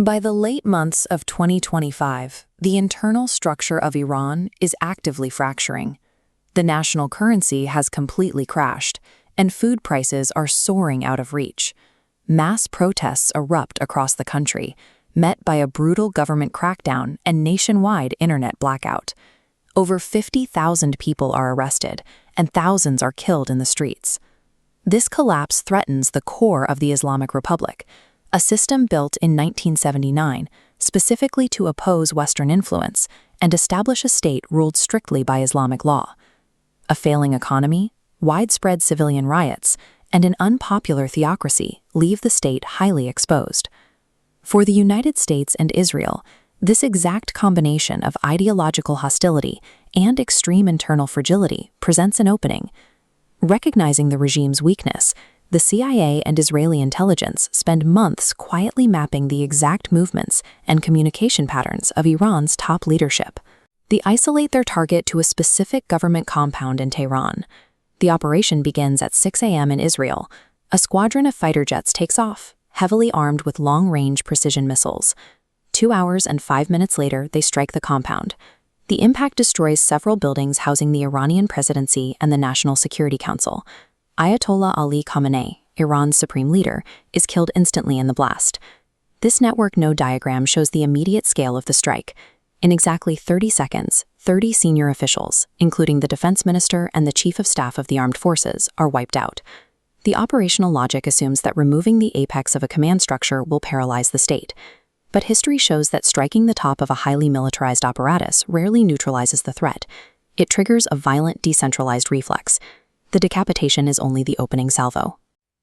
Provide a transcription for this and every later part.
By the late months of 2025, the internal structure of Iran is actively fracturing. The national currency has completely crashed, and food prices are soaring out of reach. Mass protests erupt across the country, met by a brutal government crackdown and nationwide internet blackout. Over 50,000 people are arrested, and thousands are killed in the streets. This collapse threatens the core of the Islamic Republic, a system built in 1979 specifically to oppose Western influence and establish a state ruled strictly by Islamic law. A failing economy, widespread civilian riots, and an unpopular theocracy leave the state highly exposed. For the United States and Israel, this exact combination of ideological hostility and extreme internal fragility presents an opening. Recognizing the regime's weakness, the CIA and Israeli intelligence spend months quietly mapping the exact movements and communication patterns of Iran's top leadership. They isolate their target to a specific government compound in Tehran. The operation begins at 6 a.m. in Israel. A squadron of fighter jets takes off, heavily armed with long-range precision missiles. 2 hours and 5 minutes later, they strike the compound. The impact destroys several buildings housing the Iranian presidency and the National Security Council. Ayatollah Ali Khamenei, Iran's supreme leader, is killed instantly in the blast. This network node diagram shows the immediate scale of the strike. In exactly 30 seconds, 30 senior officials, including the defense minister and the chief of staff of the armed forces, are wiped out. The operational logic assumes that removing the apex of a command structure will paralyze the state. But history shows that striking the top of a highly militarized apparatus rarely neutralizes the threat. It triggers a violent decentralized reflex. The decapitation is only the opening salvo.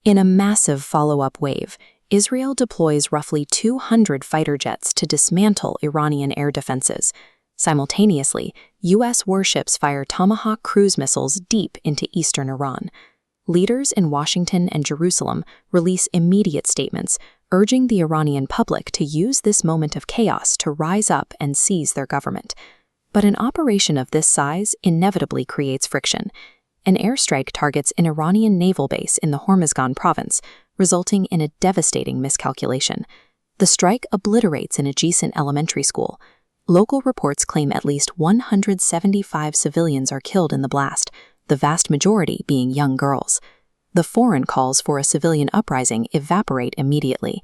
In a massive follow-up wave, Israel deploys roughly 200 fighter jets to dismantle Iranian air defenses. Simultaneously, U.S. warships fire Tomahawk cruise missiles deep into eastern Iran. Leaders in Washington and Jerusalem release immediate statements, urging the Iranian public to use this moment of chaos to rise up and seize their government. But an operation of this size inevitably creates friction. An airstrike targets an Iranian naval base in the Hormuzgan province, resulting in a devastating miscalculation. The strike obliterates an adjacent elementary school. Local reports claim at least 175 civilians are killed in the blast, the vast majority being young girls. The foreign calls for a civilian uprising evaporate immediately.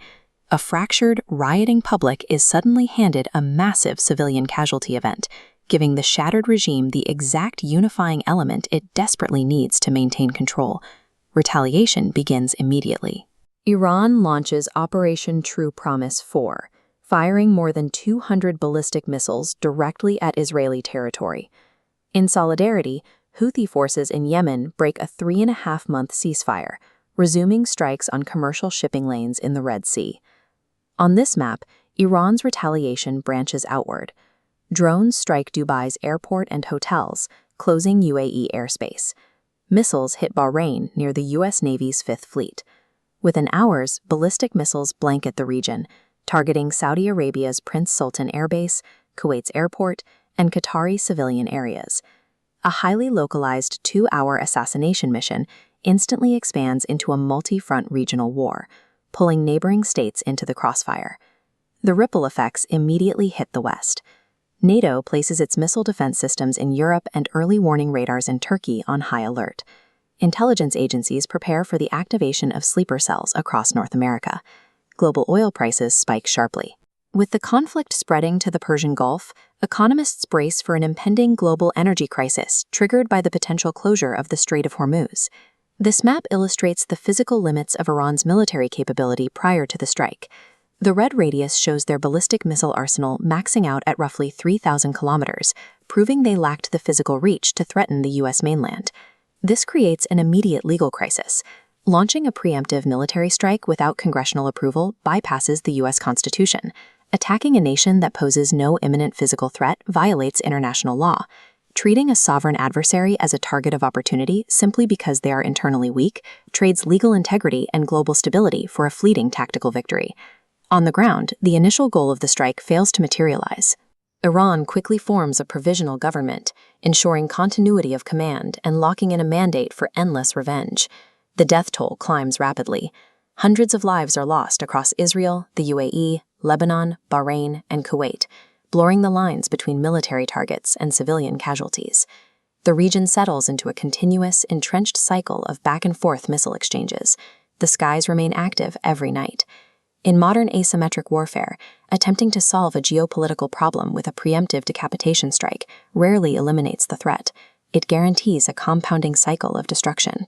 A fractured, rioting public is suddenly handed a massive civilian casualty event, giving the shattered regime the exact unifying element it desperately needs to maintain control. Retaliation begins immediately. Iran launches Operation True Promise 4, firing more than 200 ballistic missiles directly at Israeli territory. In solidarity, Houthi forces in Yemen break a 3.5-month ceasefire, resuming strikes on commercial shipping lanes in the Red Sea. On this map, Iran's retaliation branches outward. Drones strike Dubai's airport and hotels, closing UAE airspace. Missiles hit Bahrain near the U.S. Navy's Fifth Fleet. Within hours, ballistic missiles blanket the region, targeting Saudi Arabia's Prince Sultan Airbase, Kuwait's airport, and Qatari civilian areas. A highly localized 2-hour assassination mission instantly expands into a multi-front regional war, pulling neighboring states into the crossfire. The ripple effects immediately hit the West. NATO places its missile defense systems in Europe and early warning radars in Turkey on high alert. Intelligence agencies prepare for the activation of sleeper cells across North America. Global oil prices spike sharply. With the conflict spreading to the Persian Gulf, economists brace for an impending global energy crisis triggered by the potential closure of the Strait of Hormuz. This map illustrates the physical limits of Iran's military capability prior to the strike. The red radius shows their ballistic missile arsenal maxing out at roughly 3,000 kilometers, proving they lacked the physical reach to threaten the U.S. mainland. This creates an immediate legal crisis. Launching a preemptive military strike without congressional approval bypasses the U.S. Constitution. Attacking a nation that poses no imminent physical threat violates international law. Treating a sovereign adversary as a target of opportunity simply because they are internally weak trades legal integrity and global stability for a fleeting tactical victory. On the ground, the initial goal of the strike fails to materialize. Iran quickly forms a provisional government, ensuring continuity of command and locking in a mandate for endless revenge. The death toll climbs rapidly. Hundreds of lives are lost across Israel, the UAE, Lebanon, Bahrain, and Kuwait, blurring the lines between military targets and civilian casualties. The region settles into a continuous, entrenched cycle of back-and-forth missile exchanges. The skies remain active every night. In modern asymmetric warfare, attempting to solve a geopolitical problem with a preemptive decapitation strike rarely eliminates the threat. It guarantees a compounding cycle of destruction.